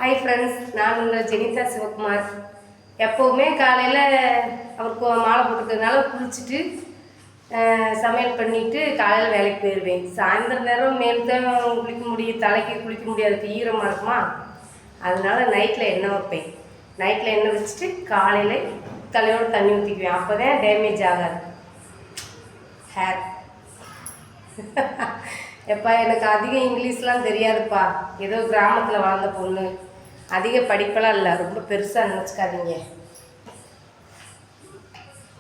Hi friends, நான் உங்கள் ஜெனிதா சிவகுமார். எப்போவுமே காலையில் அவருக்கு மாலை போட்டுக்கிறதுனால குளிச்சுட்டு சமையல் பண்ணிவிட்டு காலையில் வேலைக்கு போயிடுவேன். சாயந்தரம் நேரம் மேல் தான் குளிக்க முடியும், தலைக்கு குளிக்க முடியாது, ஈரமாக இருக்குமா. அதனால நைட்டில் எண்ணெய் வைப்பேன். நைட்டில் எண்ணெய் வச்சுட்டு காலையில் தலையோடு தண்ணி ஊற்றிக்குவேன். அப்போ தான் டேமேஜ் ஆகாது ஹேர். எப்பா எனக்கு அதிகம் இங்கிலீஷ்லாம் தெரியாதுப்பா. ஏதோ கிராமத்தில் வளர்ந்த பொண்ணு, அதிக படிப்பெல்லாம் இல்லை, ரொம்ப பெருசாக நினச்சிக்காதீங்க.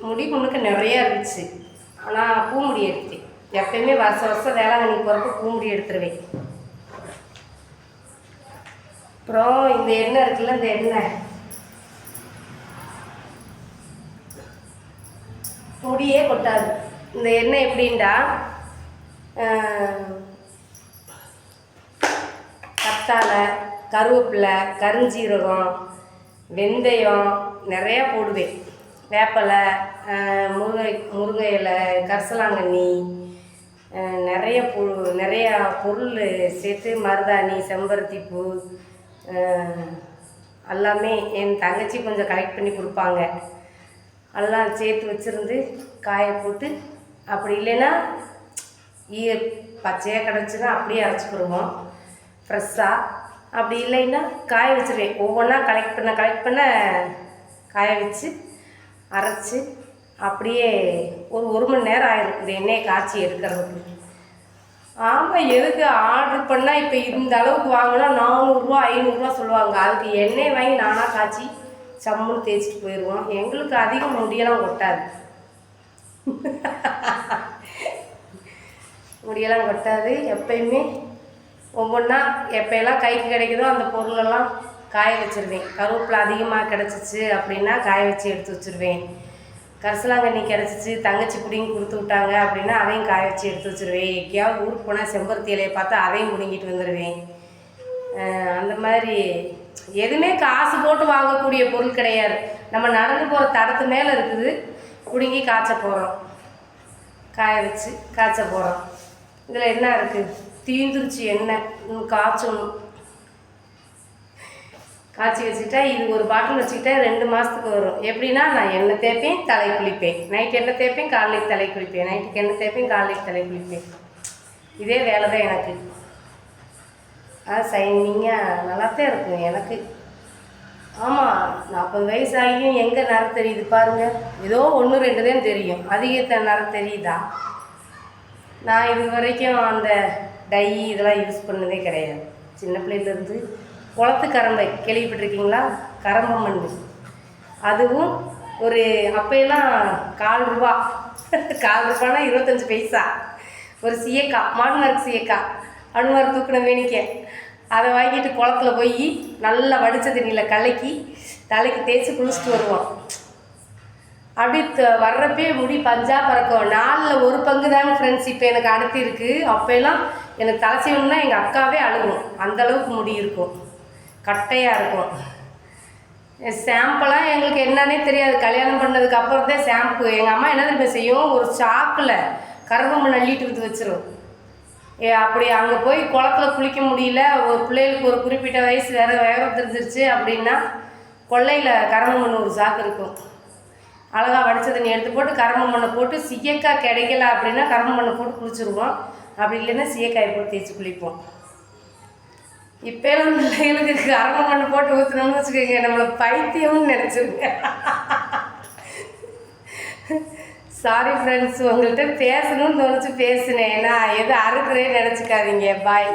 முடி முன்னுக்கு நிறையா இருந்துச்சு, ஆனால் பூமுடி எடுத்து எப்பயுமே வருஷம் வேளாங்கண்ணி போகிறப்ப பூமுடி எடுத்துருவேன். அப்புறம் இந்த எண்ணெய் இருக்குல்ல, இந்த எண்ணெய் முடியே கொட்டாது. இந்த எண்ணெய் எப்படின்டா, கத்தாழை, கருவேப்பிலை, கருஞ்சீரகம், வெந்தயம் நிறையா போடுவேன். வேப்பலை, முருங்கை இலை, கரிசலாங்கண்ணி, நிறையா பொருள் சேர்த்து, மருதாணி, செம்பருத்தி பூ எல்லாமே என் தங்கச்சி கொஞ்சம் கலெக்ட் பண்ணி கொடுப்பாங்க. எல்லாம் சேர்த்து வச்சுருந்து காய போட்டு, அப்படி இல்லைன்னா பச்சையாக கிடச்சின்னா அப்படியே அரைச்சிக்கிடுவோம் ஃப்ரெஷ்ஷாக. அப்படி இல்லைன்னா காய வச்சுருவேன். ஒவ்வொன்றா கலெக்ட் பண்ண காய வச்சு அரைச்சி அப்படியே ஒரு மணி நேரம் ஆயிடும் இந்த எண்ணெயை காய்ச்சி எடுக்கிறதுக்கு. ஆமாம், எதுக்கு ஆர்டர் பண்ணால் இப்போ இந்த அளவுக்கு வாங்கினா 400 500 சொல்லுவாங்க. அதுக்கு எண்ணெய் வாங்கி நானாக காய்ச்சி சம்முன்னு தேய்ச்சிட்டு போயிடுவோம். எங்களுக்கு அதிகம் முடியெல்லாம் கொட்டாது. முடியெல்லாம் கொட்டாது. எப்பயுமே ஒவ்வொன்றா எப்போயெல்லாம் கைக்கு கிடைக்குதோ அந்த பொருளெல்லாம் காய வச்சுருவேன். கருவேப்பிலை அதிகமாக கிடச்சிச்சு அப்படின்னா காய வச்சு எடுத்து வச்சுருவேன். கரிசலாங்கண்ணி கிடச்சிச்சு, தங்கச்சி பிடிங்கி கொடுத்து விட்டாங்க அப்படின்னா அதையும் காய வச்சு எடுத்து வச்சுருவேன். எங்கேயாவது ஊருக்கு போனால் செம்பருத்தி இலையை பார்த்தா அதையும் பிடுங்கிட்டு வந்துடுவேன். அந்த மாதிரி எதுவுமே காசு போட்டு வாங்கக்கூடிய பொருள் கிடையாது. நம்ம நடந்து போகிற தடத்து மேலே இருக்குது, பிடுங்கி காய்ச்ச போகிறோம், காய வச்சு காய்ச்ச போகிறோம். இதில் என்ன இருக்குது, தீந்துருச்சு எண்ணெய், காய்ச்சணும். காய்ச்சி வச்சுட்டா இது ஒரு பாட்டில் வச்சுக்கிட்டா 2 மாதத்துக்கு வரும். எப்படின்னா, நான் எண்ணெய் தேய்ப்பேன், தலை குளிப்பேன். நைட் எண்ணெய் தேய்ப்பேன், காலைக்கு தலை குளிப்பேன். நைட்டுக்கு எண்ணெய் தேய்ப்பேன், காலைக்கு தலை குளிப்பேன். இதே வேலை தான் எனக்கு. சைனிங்காக நல்லாத்தான் இருக்கும் எனக்கு. ஆமாம், 40 வயசு ஆகியும் எங்கே நிறம் தெரியுது பாருங்கள். ஏதோ 1 2 தான் தெரியும், அதிகத்தை நிறம் தெரியுதா? நான் இது வரைக்கும் அந்த டை இதெல்லாம் யூஸ் பண்ணதே கிடையாது. சின்ன பிள்ளையிலேருந்து குளத்து கரம்பை கேள்விப்பட்டிருக்கீங்களா? கரம்பை மண், அதுவும் ஒரு அப்போயெல்லாம் 4 ரூபா 4 ரூபானா 25 பைசா. ஒரு சீயக்காய், மாடுமார்க்கு சீயக்காய், அனுமார் தூக்கின வேணிக்க, அதை வாங்கிட்டு குளத்துல போய் நல்லா வடித்த தண்ணியில் கலக்கி தலைக்கு தேய்ச்சி குளிச்சுட்டு வருவோம். அப்படி வர்றப்பே முடி பஞ்சா பறக்கும். 4ல் 1 பங்கு தாங்க ஃப்ரெண்ட்ஸ் இப்போ எனக்கு அடுத்து இருக்குது. அப்போல்லாம் எனக்கு தலை செய்யணும்னா எங்கள் அக்காவே அழுகும், அந்தளவுக்கு முடி இருக்கும், கட்டையாக இருக்கும். ஷாம்பெல்லாம் எங்களுக்கு என்னன்னே தெரியாது. கல்யாணம் பண்ணதுக்கு அப்புறம் தான் ஷாம்பு. எங்கள் அம்மா என்ன தெரியுமா செய்யும், ஒரு சாக்கில் கரும்பு நள்ளிட்டு வந்து வச்சிரும். அப்படி அங்கே போய் குளத்துல குளிக்க முடியல, ஒரு பிள்ளைகளுக்கு ஒரு குறிப்பிட்ட வயசு வேகம் தெரிஞ்சிருச்சு அப்படின்னா, கொள்ளையில் கரும்பு மண் ஒரு சாக்கு இருக்கும், அழகாக வடித்த தண்ணி எடுத்து போட்டு கரும்பு மண்ணை போட்டு, சீயக்காய் கிடைக்கல அப்படின்னா கரும்பு மண்ணை போட்டு குளிச்சுருவோம். அப்படி இல்லைன்னா சீயக்காயை போட்டு தேய்ச்சி குளிப்போம். இப்போலாம் பிள்ளைகளுக்கு கரும்பு மண்ணை போட்டு ஊற்றணும்னு வச்சுக்கோங்க, நம்மளை பைத்தியம்னு நினச்சிருங்க. சாரி ஃப்ரெண்ட்ஸ், உங்கள்கிட்ட பேசணும்னு தோணுச்சு பேசினேன். நான் எது அறுக்கிறேன்னு நினச்சிக்காதீங்க. பாய்.